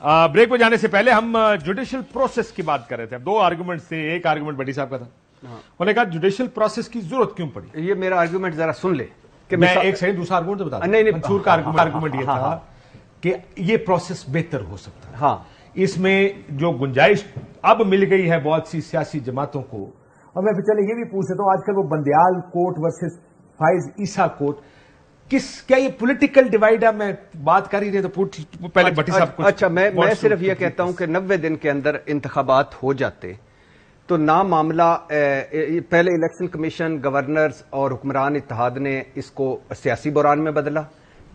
Break में जाने से पहले हम जुडिशियल प्रोसेस की बात कर रहे थे. अब 2 आर्गुमेंट्स थे. एक आर्गुमेंट भट्टी साहब का था, उन्होंने कहा जुडिशियल प्रोसेस की जरूरत क्यों पड़ी. ये मेरा आर्गुमेंट जरा सुन ले कि मैं एक सेकंड दूसरा आर्गुमेंट तो बता दूं. नहीं, मंसूर का आर्गुमेंट ये था कि ये प्रोसेस बेहतर हो सकता है. हाँ, इसमें जो गुंजाइश अब मिल गई है बहुत सी सियासी जमातों को. और मैं चले ये भी पूछ सकता हूं, आजकल वो बंदयाल कोर्ट वर्सेस फाइज ईसा कोर्ट, क्या ये पॉलिटिकल डिवाइड है? मैं बात कर ही रहे तो पहले भट्टी साहब कुछ. अच्छा, मैं सिर्फ ये कहता हूं कि 90 दिन के अंदर इंतखाबात हो जाते तो ना मामला, पहले इलेक्शन कमीशन, गवर्नर्स और हुक्मरान इत्तेहाद ने इसको सियासी बुरान में बदला,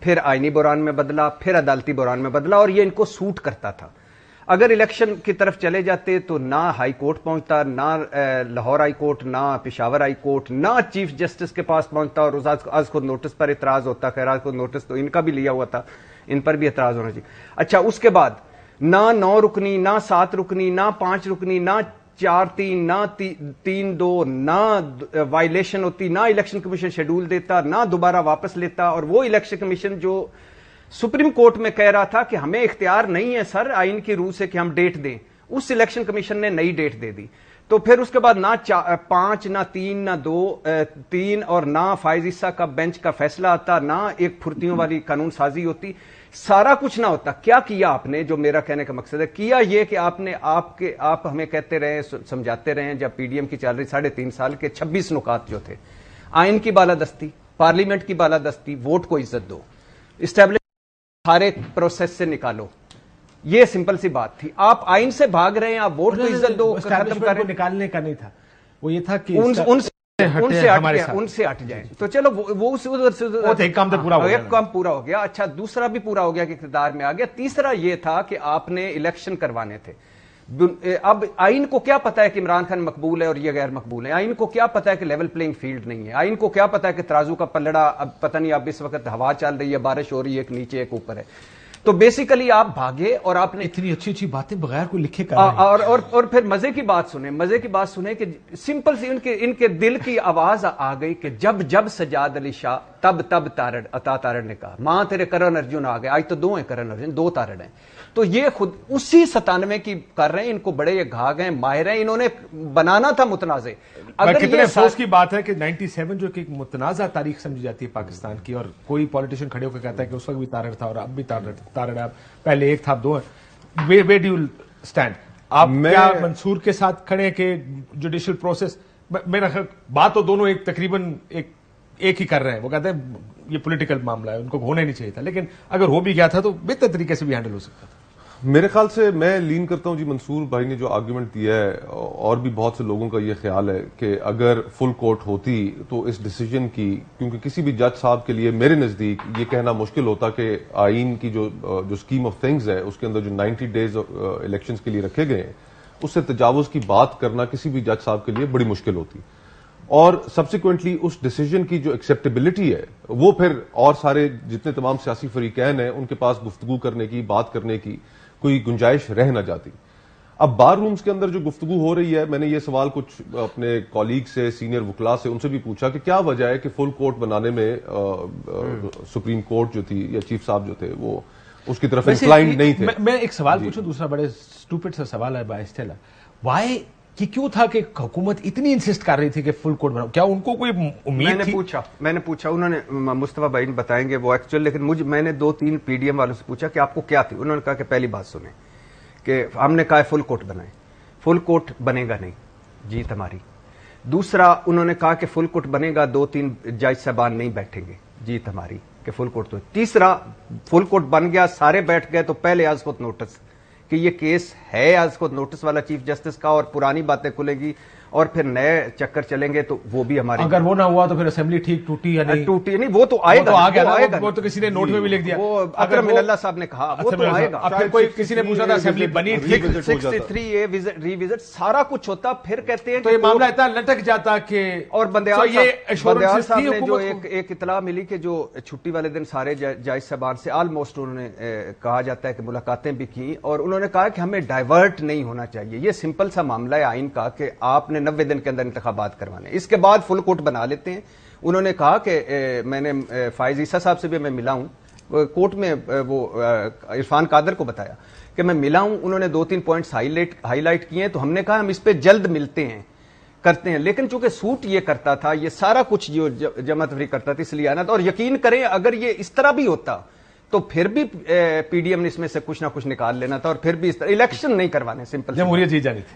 फिर आईनी बुरान में बदला, फिर अदालती बुरान में बदला, और ये इनको सूट करता था. अगर इलेक्शन की तरफ चले जाते तो ना हाई कोर्ट पहुंचता, ना लाहौर हाई कोर्ट, ना पेशावर हाई कोर्ट, ना चीफ जस्टिस के पास पहुंचता, और आज खुद नोटिस पर इतराज होता. खैर, आज खुद नोटिस तो इनका भी लिया हुआ था, इन पर भी इतराज होना चाहिए. अच्छा, उसके बाद ना 9 रुकनी, ना 7 रुकनी, ना 5 रुकनी, ना 4-3, ना 3-2, ना वायलेशन होती, ना इलेक्शन कमीशन शेड्यूल देता, ना दोबारा वापस लेता. और वो इलेक्शन कमीशन जो सुप्रीम कोर्ट में कह रहा था कि हमें इख्तियार नहीं है सर आइन की रूह से कि हम डेट दें, उस इलेक्शन कमीशन ने नई डेट दे दी. तो फिर उसके बाद ना 5, ना 3, ना 2, 3 और ना फाइज ईसा का बेंच का फैसला आता, ना एक फुर्तियों वाली कानून साजी होती, सारा कुछ ना होता. क्या किया आपने, जो मेरा कहने का मकसद है, किया ये कि आप हमें कहते रहे, समझाते रहे, जब पीडीएम की चल रही 3.5 साल के 26 नुकात जो थे, आइन की बालादस्ती, पार्लियामेंट की बालादस्ती, वोट को इज्जत दो, इस्टेब्लिश सारे प्रोसेस से निकालो, ये सिंपल सी बात थी. आप आइन से भाग रहे हैं, आप वोट को इज्जत दो, खत्म करें. निकालने का नहीं था, वो ये था कि उनसे हट जाए. तो चलो वो एक काम तो पूरा हो गया, एक काम पूरा हो गया. अच्छा, दूसरा भी पूरा हो गया कि इख्तियार में आ गया. तीसरा ये था कि आपने इलेक्शन करवाने थे. अब आइन को क्या पता है कि इमरान खान मकबूल है और ये गैर मकबूल है? आइन को क्या पता है कि लेवल प्लेइंग फील्ड नहीं है? आइन को क्या पता है कि तराजू का पलड़ा, अब पता नहीं, अब इस वक्त हवा चल रही है, बारिश हो रही है, एक नीचे एक ऊपर है. तो बेसिकली आप भागे और आपने इतनी अच्छी अच्छी बातें बगैर कोई लिखे कर और फिर मजे की बात सुने कि सिंपल सी इनके दिल की आवाज आ गई कि जब सजाद अली शाह तब तारड़ ने कहा, मां तेरे करण अर्जुन आ गए. आज तो 2 हैं करण अर्जुन, 2 तारड़ हैं. तो ये खुद उसी 97 की कर रहे हैं. इनको बड़े ये घाघ हैं, माहिर हैं, इन्होंने बनाना था मुतनाज़े. अगर कितने अफसोस की बात है कि 97 जो कि एक मुतनाज़ा तारीख समझी जाती है पाकिस्तान की, और कोई पॉलिटिशियन खड़े होकर कहता है कि उस वक्त भी तारड़ था और अब भी तारड़ है, पहले एक था, 2 है. वे डू यू स्टैंड? आप क्या मंसूर के साथ खड़े कि जुडिशियल प्रोसेस, मेरा बात तो दोनों तकरीबन एक ही कर रहे हैं. वो कहते हैं ये पॉलिटिकल मामला है, उनको होना नहीं चाहिए था, लेकिन अगर हो भी गया था तो बेहतर तरीके से भी हैंडल हो सकता था. मेरे ख्याल से मैं लीन करता हूं जी, मंसूर भाई ने जो आर्गुमेंट दिया है, और भी बहुत से लोगों का ये ख्याल है कि अगर फुल कोर्ट होती तो इस डिसीजन की, क्योंकि किसी भी जज साहब के लिए मेरे नजदीक ये कहना मुश्किल होता कि आइन की जो स्कीम ऑफ थिंग्स है उसके अंदर जो 90 डेज इलेक्शंस के लिए रखे गए हैं, उससे तजावुज की बात करना किसी भी जज साहब के लिए बड़ी मुश्किल होती. और सब्सिक्वेंटली उस डिसीजन की जो एक्सेप्टेबिलिटी है वो फिर और सारे जितने तमाम सियासी फरीकैन हैं उनके पास गुफ्तगू करने की, बात करने की कोई गुंजाइश रह न जाती. अब बार रूम्स के अंदर जो गुफ्तगू हो रही है, मैंने ये सवाल कुछ अपने कॉलीग से, सीनियर वकला से, उनसे भी पूछा कि क्या वजह है कि फुल कोर्ट बनाने में सुप्रीम कोर्ट जो थी या चीफ साहब जो थे वो उसकी तरफ इंक्लाइंड नहीं थे. मैं एक सवाल पूछूं, दूसरा बड़े स्टूपिड सा सवाल है बाइस्टेला, वाई कि क्यों था कि हुकूमत इतनी इंसिस्ट कर रही थी कि फुल कोर्ट बनाओ? क्या उनको कोई उम्मीद थी? मैंने पूछा, उन्होंने, मुस्तफा भाई बताएंगे वो एक्चुअल, लेकिन मैंने 2-3 पीडीएम वालों से पूछा कि आपको क्या थी. उन्होंने कहा कि पहली बात सुने कि हमने कहा फुल कोर्ट बनाए, फुल कोर्ट बनेगा नहीं, जीत हमारी. दूसरा, उन्होंने कहा कि फुल कोर्ट बनेगा, 2-3 जज साहबान नहीं बैठेंगे, जीत हमारी कि फुल कोर्ट. तो तीसरा, फुल कोर्ट बन गया, सारे बैठ गए, तो पहले आज खुद नोटिस कि ये केस है आज खुद नोटिस वाला चीफ जस्टिस का, और पुरानी बातें खुलेगी और फिर नए चक्कर चलेंगे. तो वो भी हमारे, अगर वो ना हुआ तो फिर असेंबली ठीक टूटी या नहीं? टूटी नहीं, वो तो आएगा, वो तो किसी ने नोट में भी लिख दिया, वो अकरम मिनल्ला साहब ने कहा, वो तो आएगा. अब फिर कोई किसी ने पूछा था असेंबली बनी ठीक, 63A रिविजिट सारा कुछ होता, फिर कहते हैं तो ये मामला इतना लटक जाता कि. और बंदयाल साहब ने जो एक इतला मिली कि जो छुट्टी वाले दिन सारे जज साहबान से ऑलमोस्ट उन्होंने कहा जाता है कि मुलाकातें भी की, और उन्होंने कहा कि हमें डाइवर्ट नहीं होना चाहिए. ये सिंपल सा मामला है आइन का कि आपने 90 दिन के अंदर इंतखाबात करवाने, इसके बाद फुल कोर्ट बना लेते हैं. उन्होंने कहा कि मैंने फाइज ईसा साहब से भी मैं मिला हूं कोर्ट में, वो इरफान कादर को बताया کہ میں ملا ہوں, انہوں نے 2-3 پوائنٹس ہائی لائٹ کیے ہیں, تو ہم نے کہا ہم اس پہ جلد ملتے ہیں, کرتے ہیں. لیکن چونکہ سوٹ یہ کرتا تھا, یہ سارا کچھ جو جمع تفریق کرتا تھا, اس لیے آنا تھا. اور یقین کریں اگر یہ اس طرح بھی ہوتا تو پھر بھی پی ڈی ایم نے اس میں سے کچھ نہ کچھ نکال لینا تھا, اور پھر بھی اس طرح الیکشن نہیں کروانے, سمپل جمہوریت جیت جانی تھی.